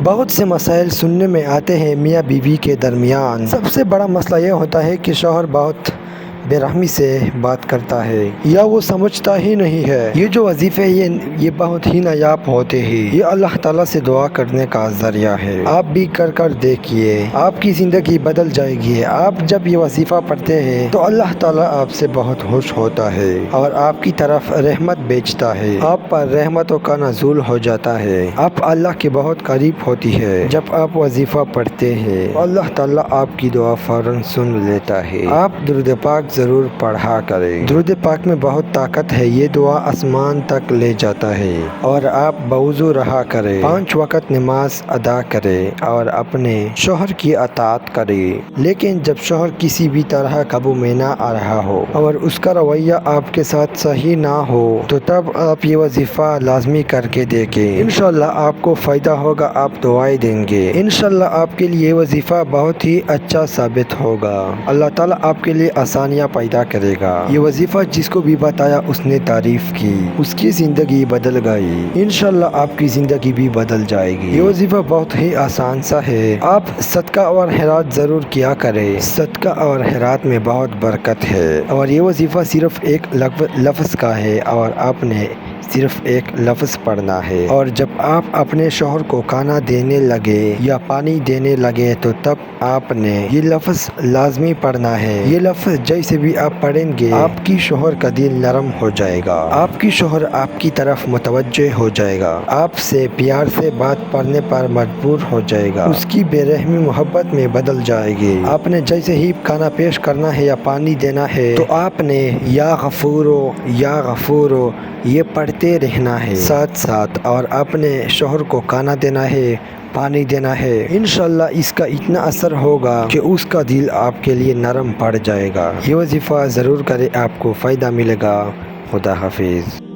بہت سے مسائل سننے میں آتے ہیں میاں بیوی کے درمیان۔ سب سے بڑا مسئلہ یہ ہوتا ہے کہ شوہر بہت بے رحمی سے بات کرتا ہے یا وہ سمجھتا ہی نہیں ہے۔ یہ جو وظیفے یہ بہت ہی نایاب ہوتے ہیں۔ یہ اللہ تعالیٰ سے دعا کرنے کا ذریعہ ہے۔ آپ بھی کر دیکھیے، آپ کی زندگی بدل جائے گی۔ آپ جب یہ وظیفہ پڑھتے ہیں تو اللہ تعالیٰ آپ سے بہت خوش ہوتا ہے اور آپ کی طرف رحمت بھیجتا ہے۔ آپ پر رحمتوں کا نزول ہو جاتا ہے۔ آپ اللہ کے بہت قریب ہوتی ہے۔ جب آپ وظیفہ پڑھتے ہیں تو اللہ تعالیٰ آپ کی دعا فوراً سن لیتا ہے۔ آپ درود پاک ضرور پڑھا کریں۔ درود پاک میں بہت طاقت ہے۔ یہ دعا آسمان تک لے جاتا ہے۔ اور آپ بوضو رہا کریں، 5 وقت نماز ادا کریں اور اپنے شوہر کی اطاعت کریں۔ لیکن جب شوہر کسی بھی طرح قابو میں نہ آ رہا ہو اور اس کا رویہ آپ کے ساتھ صحیح نہ ہو تو تب آپ یہ وظیفہ لازمی کر کے دیکھیں۔ انشاءاللہ آپ کو فائدہ ہوگا، آپ دعائیں دیں گے۔ انشاءاللہ آپ کے لیے وظیفہ بہت ہی اچھا ثابت ہوگا۔ اللہ تعالیٰ آپ کے لیے آسانیاں پیدا کرے گا۔ یہ وظیفہ جس کو بھی بتایا اس نے تعریف کی، اس کی زندگی بدل گئی۔ انشاءاللہ آپ کی زندگی بھی بدل جائے گی۔ یہ وظیفہ بہت ہی آسان سا ہے۔ آپ صدقہ اور خیرات ضرور کیا کریں۔ صدقہ اور خیرات میں بہت برکت ہے اور یہ وظیفہ صرف ایک لفظ کا ہے اور آپ نے صرف ایک لفظ پڑھنا ہے۔ اور جب آپ اپنے شوہر کو کھانا دینے لگے یا پانی دینے لگے تو تب آپ نے یہ لفظ لازمی پڑھنا ہے۔ یہ لفظ جیسے بھی آپ پڑھیں گے آپ کی شوہر کا دل نرم ہو جائے گا۔ آپ کی شوہر آپ کی طرف متوجہ ہو جائے گا، آپ سے پیار سے بات پڑھنے پر مجبور ہو جائے گا، اس کی بے رحمی محبت میں بدل جائے گی۔ آپ نے جیسے ہی کھانا پیش کرنا ہے یا پانی دینا ہے تو آپ نے یا غفورو یا غفورو یہ پڑھتے رہنا ہے ساتھ اور اپنے شوہر کو کھانا دینا ہے، پانی دینا ہے۔ انشاءاللہ اس کا اتنا اثر ہوگا کہ اس کا دل آپ کے لیے نرم پڑ جائے گا۔ یہ وظیفہ ضرور کریں، آپ کو فائدہ ملے گا۔ خدا حافظ۔